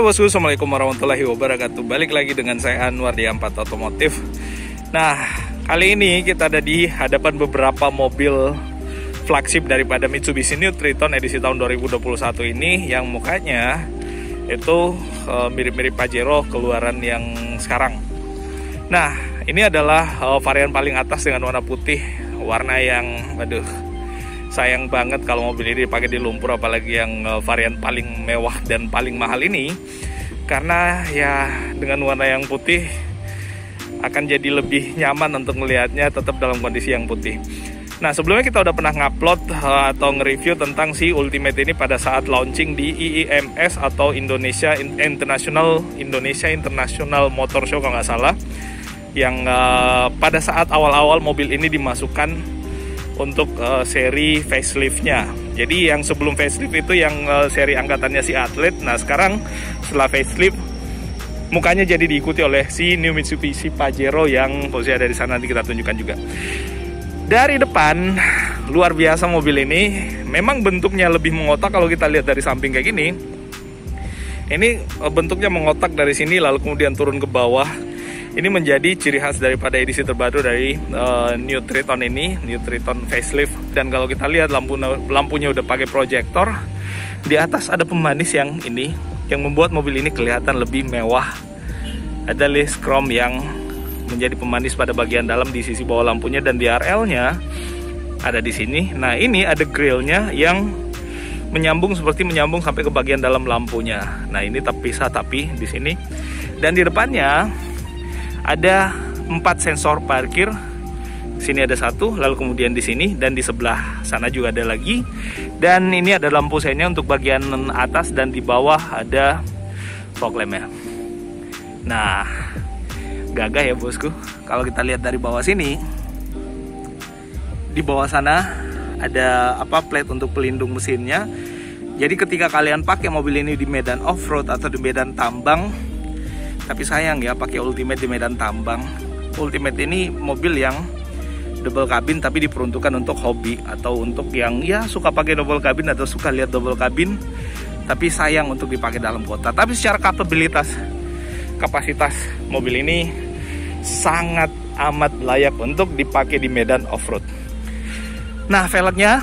Halo bosku, assalamualaikum warahmatullahi wabarakatuh. Balik lagi dengan saya Anwar di Ampat Otomotif. Nah, kali ini kita ada di hadapan beberapa mobil flagship daripada Mitsubishi New Triton edisi tahun 2021 ini, yang mukanya itu mirip-mirip Pajero keluaran yang sekarang. Nah, ini adalah varian paling atas dengan warna putih, warna yang sayang banget kalau mobil ini dipakai di lumpur, apalagi yang varian paling mewah dan paling mahal ini, karena ya dengan warna yang putih akan jadi lebih nyaman untuk melihatnya tetap dalam kondisi yang putih. Nah, sebelumnya kita udah pernah ngupload atau nge-review tentang si Ultimate ini pada saat launching di IIMS atau Indonesia International Motor Show kalau nggak salah, yang pada saat awal-awal mobil ini dimasukkan untuk seri faceliftnya. Jadi yang sebelum facelift itu yang seri angkatannya si Athlete. Nah, sekarang setelah facelift mukanya jadi diikuti oleh si New Mitsubishi Pajero yang posisi ada di sana, nanti kita tunjukkan juga. Dari depan luar biasa mobil ini, memang bentuknya lebih mengotak kalau kita lihat dari samping kayak gini. Ini bentuknya mengotak dari sini lalu kemudian turun ke bawah. Ini menjadi ciri khas daripada edisi terbaru dari New Triton ini, New Triton facelift. Dan kalau kita lihat lampunya udah pakai proyektor. Di atas ada pemanis yang ini, yang membuat mobil ini kelihatan lebih mewah. Ada list chrome yang menjadi pemanis pada bagian dalam di sisi bawah lampunya, dan DRL-nya ada di sini. Nah, ini ada grillnya yang menyambung sampai ke bagian dalam lampunya. Nah, ini terpisah tapi di sini. Dan di depannya ada 4 sensor parkir. Sini ada 1, lalu kemudian di sini dan di sebelah sana juga ada lagi. Dan ini ada lampu senya untuk bagian atas, dan di bawah ada fog lampnya. Nah, gagah ya bosku. Kalau kita lihat dari bawah sini, di bawah sana ada plate untuk pelindung mesinnya. Jadi ketika kalian pakai mobil ini di medan off-road atau di medan tambang, tapi sayang ya pakai Ultimate di medan tambang. Ultimate ini mobil yang double cabin tapi diperuntukkan untuk hobi atau untuk yang ya suka pakai double cabin atau suka lihat double cabin, tapi sayang untuk dipakai dalam kota. Tapi secara kapasitas mobil ini sangat amat layak untuk dipakai di medan off-road. Nah, velgnya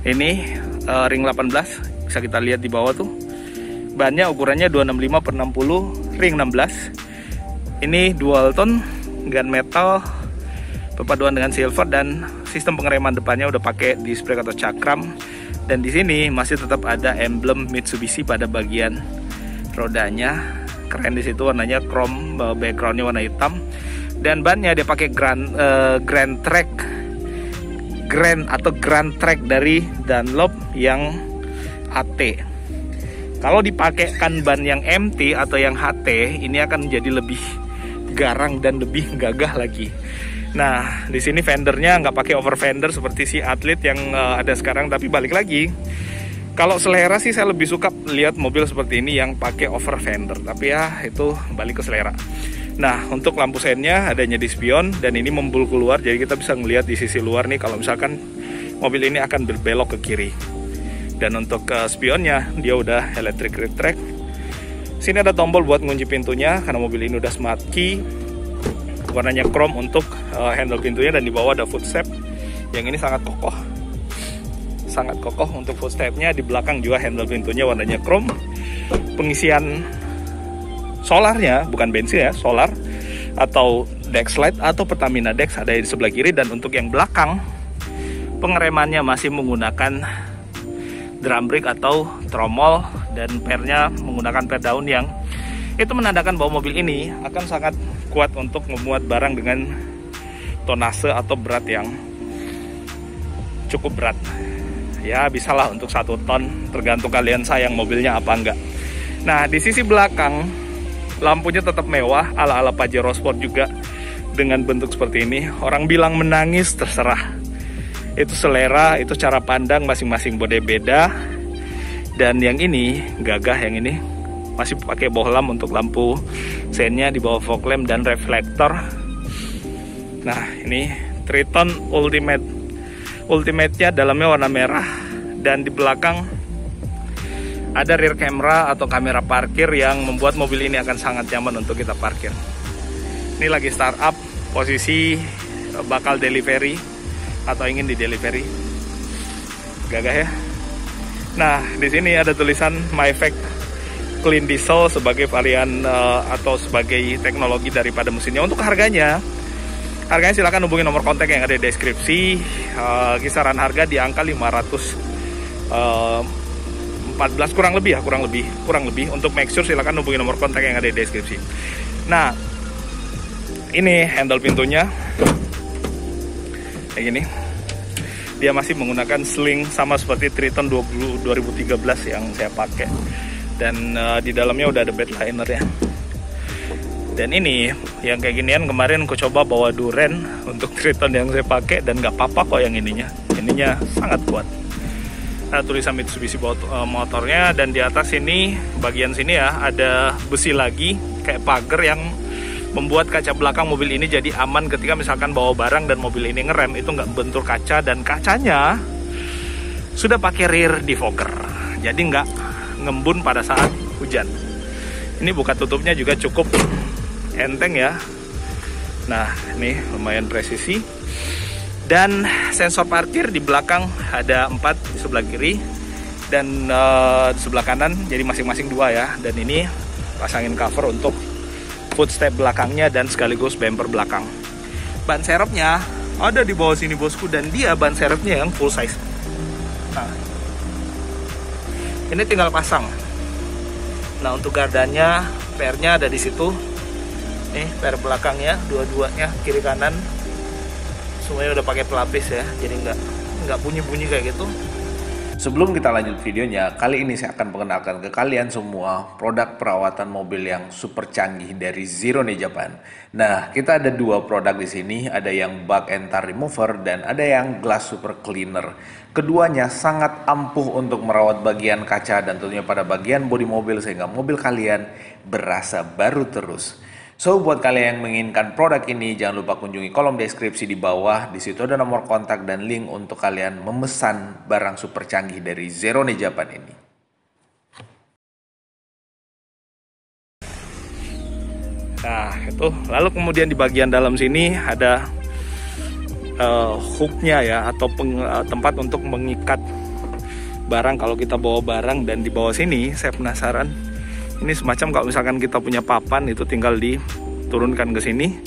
ini ring 18, bisa kita lihat di bawah tuh. Bannya ukurannya 265/60 ring 16. Ini dual tone gunmetal perpaduan dengan silver, dan sistem pengereman depannya udah pakai disc brake atau cakram. Dan di sini masih tetap ada emblem Mitsubishi pada bagian rodanya. Keren di situ, warnanya chrome, backgroundnya warna hitam. Dan bannya dia pakai Grand Track dari Dunlop yang AT. Kalau dipakaikan ban yang MT atau yang HT, ini akan menjadi lebih garang dan lebih gagah lagi. Nah, di sini fendernya nggak pakai over fender seperti si Athlete yang ada sekarang, tapi balik lagi, kalau selera sih saya lebih suka lihat mobil seperti ini yang pakai over fender. Tapi ya itu balik ke selera. Nah, untuk lampu sennya adanya di spion, dan ini membul keluar, jadi kita bisa ngelihat di sisi luar nih kalau misalkan mobil ini akan berbelok ke kiri. Dan untuk spionnya dia udah electric retract. Sini ada tombol buat ngunci pintunya karena mobil ini udah smart key. Warnanya chrome untuk handle pintunya, dan di bawah ada footstep yang ini sangat kokoh. Sangat kokoh untuk footstepnya. Di belakang juga handle pintunya warnanya chrome. Pengisian solarnya bukan bensin ya, solar atau Dex Lite atau Pertamina Dex ada di sebelah kiri. Dan untuk yang belakang, pengeremannya masih menggunakan drum brake atau tromol, dan pernya menggunakan per daun yang itu menandakan bahwa mobil ini akan sangat kuat untuk memuat barang dengan tonase atau berat yang cukup berat. Ya bisalah untuk 1 ton, tergantung kalian sayang mobilnya apa enggak. Nah, di sisi belakang lampunya tetap mewah ala-ala Pajero Sport juga dengan bentuk seperti ini. Orang bilang menangis, terserah. Itu selera, itu cara pandang masing-masing beda. Dan yang ini gagah, yang ini masih pakai bohlam untuk lampu sennya di bawah fog lamp dan reflektor. Nah, ini Triton Ultimate-nya dalamnya warna merah, dan di belakang ada rear camera atau kamera parkir yang membuat mobil ini akan sangat nyaman untuk kita parkir. Ini lagi startup, posisi bakal delivery atau ingin di delivery. Gagah ya. Nah, di sini ada tulisan MyFact Clean Diesel sebagai varian atau sebagai teknologi daripada mesinnya. Untuk harganya silakan hubungi nomor kontak yang ada di deskripsi. Kisaran harga di angka 514 kurang lebih. Untuk make sure silakan hubungi nomor kontak yang ada di deskripsi. Nah, ini handle pintunya kayak gini. Dia masih menggunakan sling sama seperti Triton 2013 yang saya pakai. Dan di dalamnya udah ada bed liner ya. Dan ini yang kayak ginian kemarin aku coba bawa duren untuk Triton yang saya pakai dan nggak apa-apa kok yang ininya sangat kuat. Ada tulisan Mitsubishi motornya, dan di atas ini bagian sini ya ada besi lagi kayak pagar yang membuat kaca belakang mobil ini jadi aman ketika misalkan bawa barang dan mobil ini ngerem, itu nggak bentur kaca, dan kacanya sudah pakai rear defogger jadi nggak ngembun pada saat hujan. Ini buka tutupnya juga cukup enteng ya. Nah, ini lumayan presisi. Dan sensor parkir di belakang ada 4 di sebelah kiri dan di sebelah kanan, jadi masing-masing 2 ya. Dan ini pasangin cover untuk footstep belakangnya dan sekaligus bumper belakang. Ban serepnya ada di bawah sini bosku, dan dia ban serepnya yang full size. Nah, ini tinggal pasang. Nah, untuk gardannya, pernya ada di situ. Nih, per belakangnya, dua-duanya kiri kanan semuanya udah pakai pelapis ya, jadi nggak bunyi-bunyi kayak gitu. Sebelum kita lanjut videonya, kali ini saya akan mengenalkan ke kalian semua produk perawatan mobil yang super canggih dari Zerone Japan. Nah, kita ada 2 produk di sini, ada yang bug and tar remover dan ada yang glass super cleaner. Keduanya sangat ampuh untuk merawat bagian kaca dan tentunya pada bagian bodi mobil sehingga mobil kalian berasa baru terus. So, buat kalian yang menginginkan produk ini, jangan lupa kunjungi kolom deskripsi di bawah. Di situ ada nomor kontak dan link untuk kalian memesan barang super canggih dari Zerone Japan ini. Nah, itu. Lalu kemudian di bagian dalam sini ada hooknya ya, atau tempat untuk mengikat barang kalau kita bawa barang. Dan di bawah sini saya penasaran. Ini semacam kalau misalkan kita punya papan, itu tinggal diturunkan ke sini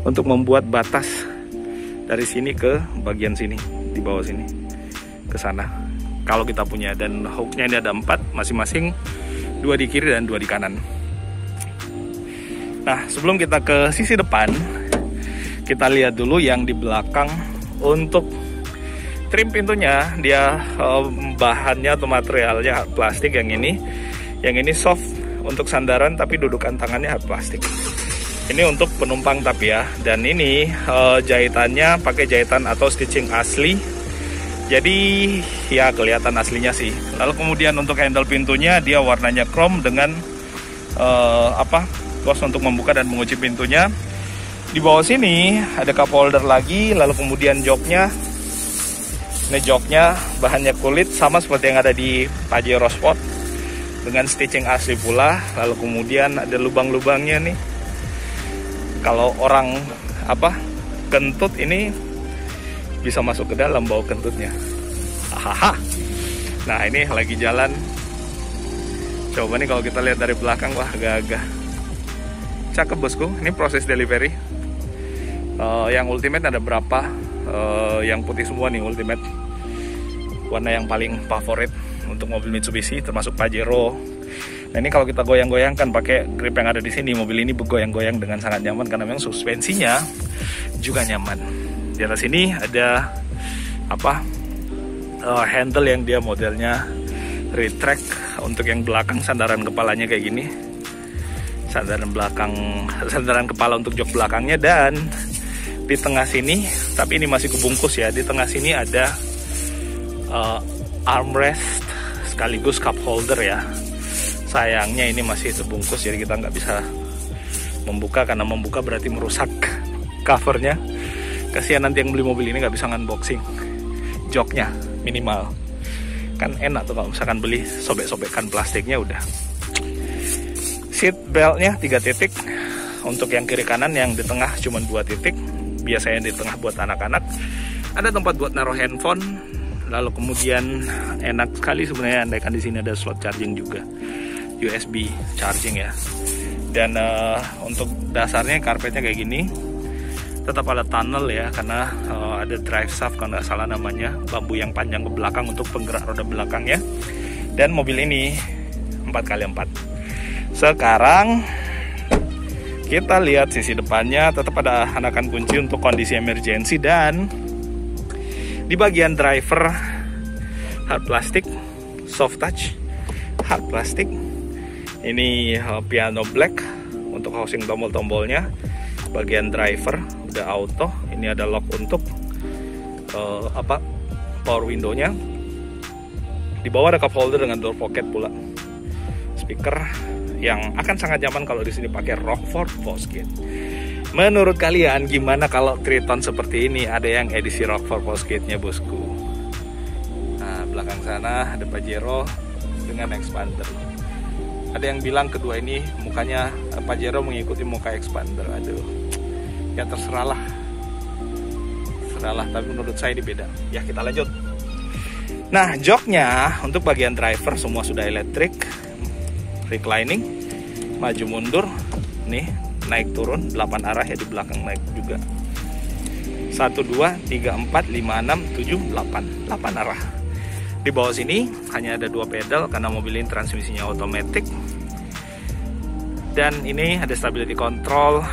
untuk membuat batas dari sini ke bagian sini, di bawah sini ke sana kalau kita punya. Dan hooknya ini ada 4 masing-masing, 2 di kiri dan 2 di kanan. Nah, sebelum kita ke sisi depan, kita lihat dulu yang di belakang. Untuk trim pintunya, dia bahannya atau materialnya plastik yang ini soft untuk sandaran, tapi dudukan tangannya hard plastik. Ini untuk penumpang tapi ya. Dan ini jahitannya pakai jahitan atau stitching asli, jadi ya kelihatan aslinya sih. Lalu kemudian untuk handle pintunya, dia warnanya chrome dengan gos untuk membuka dan mengunci pintunya. Di bawah sini ada cup holder lagi. Lalu kemudian joknya, ini joknya bahannya kulit sama seperti yang ada di Pajero Sport dengan stitching asli pula. Lalu kemudian ada lubang-lubangnya nih. Kalau orang kentut ini bisa masuk ke dalam bau kentutnya. Hahaha. Nah, ini lagi jalan. Coba nih kalau kita lihat dari belakang, wah gagah. Cakep bosku. Ini proses delivery. Yang ultimate ada berapa? Yang putih semua nih ultimate. Warna yang paling favorit untuk mobil Mitsubishi, termasuk Pajero. Nah, ini kalau kita goyang-goyangkan pakai grip yang ada di sini, mobil ini bergoyang-goyang dengan sangat nyaman karena memang suspensinya juga nyaman. Di atas sini ada handle yang dia modelnya retract. Untuk yang belakang, sandaran kepalanya kayak gini. Sandaran kepala untuk jok belakangnya. Dan di tengah sini, tapi ini masih kebungkus ya, di tengah sini ada armrest sekaligus cup holder ya. Sayangnya ini masih terbungkus, jadi kita nggak bisa membuka, karena membuka berarti merusak covernya. Kasihan nanti yang beli mobil ini nggak bisa unboxing joknya minimal. kan enak tuh kalau misalkan beli sobek-sobekkan plastiknya udah. Seat beltnya 3 titik, untuk yang kiri kanan, yang di tengah cuma 2 titik, biasanya di tengah buat anak-anak. Ada tempat buat naruh handphone, lalu kemudian enak sekali sebenarnya andaikan di sini ada slot charging juga, USB charging ya. Dan untuk dasarnya karpetnya kayak gini, tetap ada tunnel ya, karena ada drive shaft kalau nggak salah namanya, bambu yang panjang ke belakang untuk penggerak roda belakangnya. Dan mobil ini 4x4. Sekarang kita lihat sisi depannya, tetap ada anakan kunci untuk kondisi emergency, dan di bagian driver hard plastik, soft touch, hard plastik. Ini piano black untuk housing tombol-tombolnya. Bagian driver udah auto. Ini ada lock untuk power window-nya. Di bawah ada cup holder dengan door pocket pula. Speaker yang akan sangat nyaman kalau di sini pakai Rockford Fosgate. Menurut kalian gimana kalau Triton seperti ini? Ada yang edisi Rockford Fosgate-nya, bosku. Nah, belakang sana ada Pajero dengan expander. Ada yang bilang kedua ini mukanya Pajero mengikuti muka expander. Aduh, ya terserah lah, tapi menurut saya ini beda. Ya, kita lanjut. Nah, joknya untuk bagian driver semua sudah elektrik, reclining, maju mundur, nih naik turun 8 arah ya, di belakang naik juga. 1, 2, 3, 4, 5, 6, 7, 8 arah. Di bawah sini hanya ada 2 pedal karena mobil ini transmisinya otomatis. Dan ini ada stability control,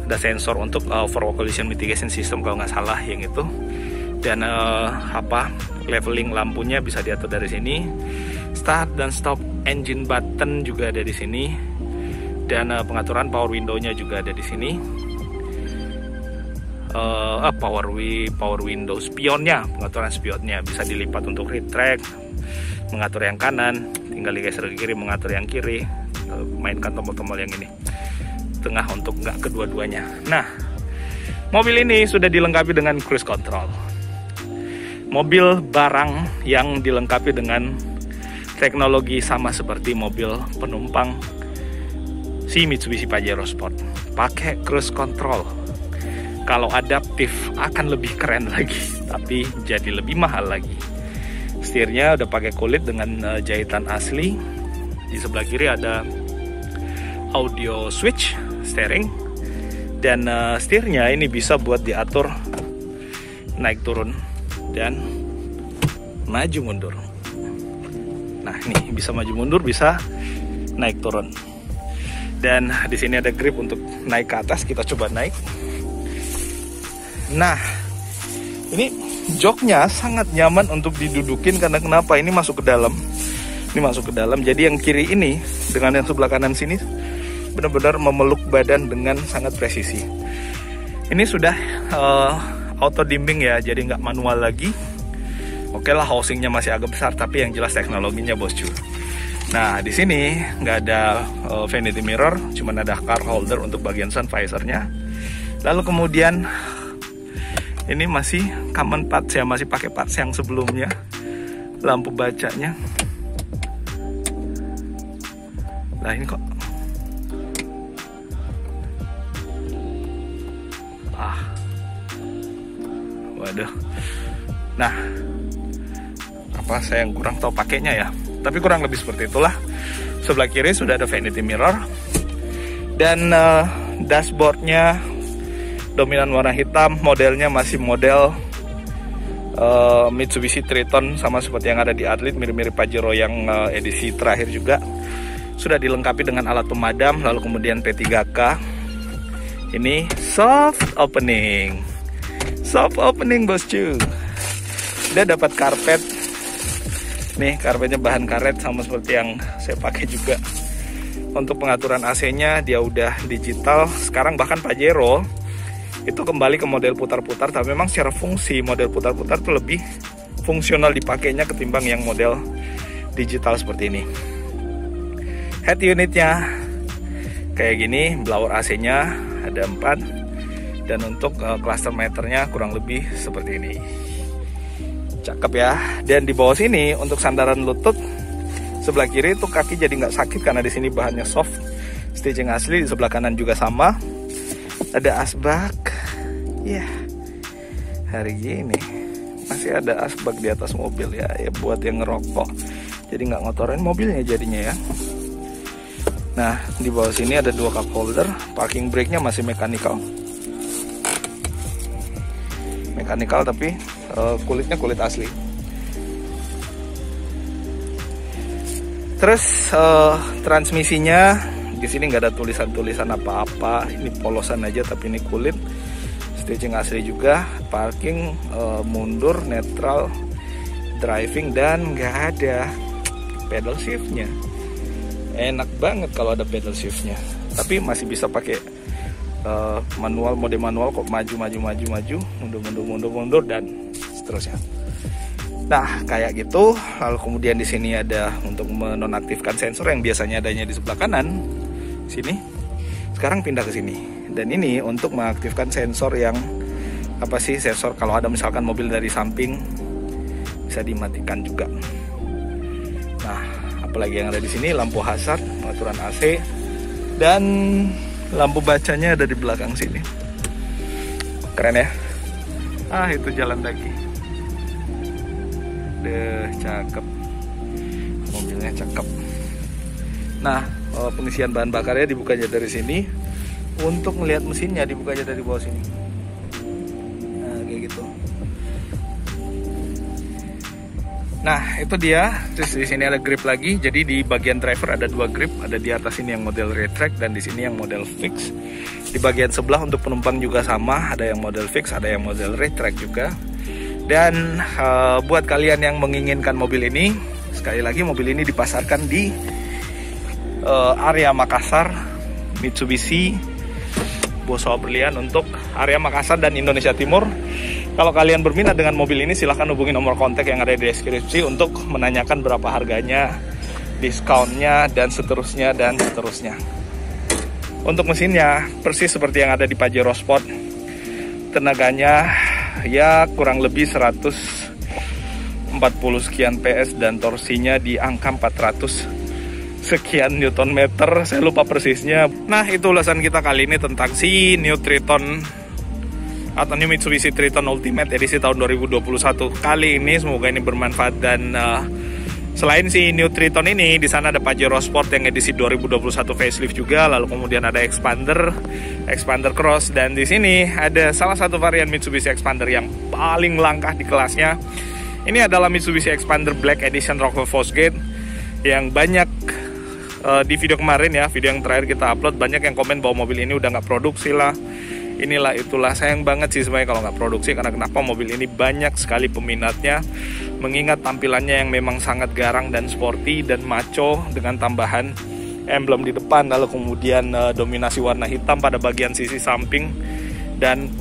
ada sensor untuk forward collision mitigation system kalau nggak salah yang itu. Dan leveling lampunya bisa diatur dari sini. Start dan stop engine button juga ada di sini. Dan pengaturan power window-nya juga ada di sini. Power window spionnya, pengaturan spionnya bisa dilipat untuk retract, mengatur yang kanan, tinggal digeser ke kiri mengatur yang kiri, mainkan tombol-tombol yang ini, tengah untuk nggak kedua-duanya. Nah, mobil ini sudah dilengkapi dengan cruise control. Mobil barang yang dilengkapi dengan teknologi sama seperti mobil penumpang si Mitsubishi Pajero Sport, pakai cruise control. Kalau adaptif akan lebih keren lagi, tapi jadi lebih mahal lagi. Setirnya udah pakai kulit dengan jahitan asli. Di sebelah kiri ada audio switch steering, dan setirnya ini bisa buat diatur naik turun dan maju mundur. Nah, ini bisa maju mundur, bisa naik turun. Dan di sini ada grip untuk naik ke atas. Kita coba naik. Nah, ini joknya sangat nyaman untuk didudukin karena kenapa? Ini masuk ke dalam. Jadi yang kiri ini dengan yang sebelah kanan sini benar-benar memeluk badan dengan sangat presisi. Ini sudah auto dimming ya, jadi nggak manual lagi. Oke lah, housingnya masih agak besar, tapi yang jelas teknologinya bosku. Nah, di sini nggak ada vanity mirror, cuman ada car holder untuk bagian sun visor-nya. Lalu kemudian ini masih common parts ya, masih pakai parts yang sebelumnya. Lampu bacanya. Nah, ini kok. Waduh. Nah, apa saya yang kurang tahu pakainya ya. Tapi kurang lebih seperti itulah. Sebelah kiri sudah ada vanity mirror. Dan dashboardnya dominan warna hitam, modelnya masih model Mitsubishi Triton, sama seperti yang ada di Athlete, mirip-mirip Pajero yang edisi terakhir juga. Sudah dilengkapi dengan alat pemadam, lalu kemudian P3K. Ini soft opening bosku. Udah dapat karpet. Nih, karpetnya bahan karet sama seperti yang saya pakai juga. Untuk pengaturan AC-nya dia udah digital. Sekarang bahkan Pajero itu kembali ke model putar-putar, tapi memang secara fungsi model putar-putar itu lebih fungsional dipakainya ketimbang yang model digital seperti ini. Head unitnya kayak gini, blower AC-nya ada 4, dan untuk cluster meternya kurang lebih seperti ini. Cakep ya. Dan di bawah sini untuk sandaran lutut sebelah kiri itu kaki jadi nggak sakit karena di sini bahannya soft. Stitching asli. Di sebelah kanan juga sama. Ada asbak. Ya, hari gini masih ada asbak di atas mobil ya buat yang ngerokok. Jadi nggak ngotorin mobilnya jadinya ya. Nah, di bawah sini ada 2 cup holder. Parking brake-nya masih mechanical. Mechanical tapi kulitnya kulit asli. Terus transmisinya di sini nggak ada tulisan-tulisan apa-apa. Ini polosan aja tapi ini kulit. Stitching asli juga. Parking, mundur, netral, driving, dan nggak ada pedal shiftnya. Enak banget kalau ada pedal shiftnya. Tapi masih bisa pakai manual, mode manual kok, maju, mundur dan seterusnya. Nah, kayak gitu. Lalu kemudian di sini ada untuk menonaktifkan sensor yang biasanya adanya di sebelah kanan. Sini. Sekarang pindah ke sini. Dan ini untuk mengaktifkan sensor yang sensor kalau ada misalkan mobil dari samping bisa dimatikan juga. Nah, apalagi yang ada di sini, lampu hazard, pengaturan AC, dan lampu bacanya ada di belakang sini. Keren ya? Itu jalan lagi. Cakep. Mobilnya cakep. Nah, pengisian bahan bakarnya dibukanya dari sini. Untuk melihat mesinnya dibukanya dari bawah sini. Nah, kayak gitu. Nah, itu dia. Terus di sini ada grip lagi. Jadi di bagian driver ada 2 grip. Ada di atas ini yang model retract dan di sini yang model fix. Di bagian sebelah untuk penumpang juga sama. Ada yang model fix, ada yang model retract juga. Dan buat kalian yang menginginkan mobil ini, sekali lagi mobil ini dipasarkan di area Makassar, Mitsubishi Boso Berlian untuk area Makassar dan Indonesia Timur. Kalau kalian berminat dengan mobil ini, silahkan hubungi nomor kontak yang ada di deskripsi untuk menanyakan berapa harganya, diskonnya, dan seterusnya. Untuk mesinnya persis seperti yang ada di Pajero Sport. Tenaganya ya kurang lebih 140 sekian PS dan torsinya di angka 400 sekian Newton meter. Saya lupa persisnya. Nah, itu ulasan kita kali ini tentang si New Triton atau New Mitsubishi Triton Ultimate edisi tahun 2021 kali ini. Semoga ini bermanfaat. Dan selain si New Triton ini, di sana ada Pajero Sport yang edisi 2021 facelift juga. Lalu kemudian ada Expander Cross, dan di sini ada salah satu varian Mitsubishi Expander yang paling langka di kelasnya. Ini adalah Mitsubishi Expander Black Edition Rockwell Fosgate yang banyak di video kemarin ya, video yang terakhir kita upload, banyak yang komen bahwa mobil ini udah nggak produksi lah, inilah itulah. Sayang banget sih sebenarnya kalau nggak produksi, karena kenapa? Mobil ini banyak sekali peminatnya, mengingat tampilannya yang memang sangat garang dan sporty dan maco dengan tambahan emblem di depan, lalu kemudian dominasi warna hitam pada bagian sisi samping dan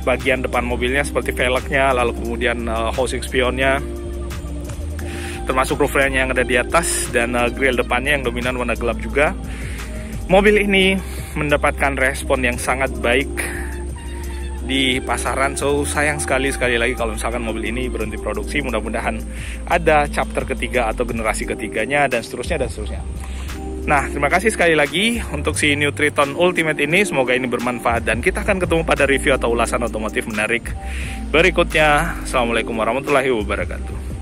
bagian depan mobilnya seperti velgnya, lalu kemudian housing spionnya, termasuk roof rail-nya yang ada di atas, dan grill depannya yang dominan warna gelap juga. Mobil ini mendapatkan respon yang sangat baik di pasaran. So sayang sekali lagi kalau misalkan mobil ini berhenti produksi. Mudah-mudahan ada chapter ketiga atau generasi ketiganya dan seterusnya. Nah, terima kasih sekali lagi untuk si New Triton Ultimate ini. Semoga ini bermanfaat dan kita akan ketemu pada review atau ulasan otomotif menarik berikutnya. Assalamualaikum warahmatullahi wabarakatuh.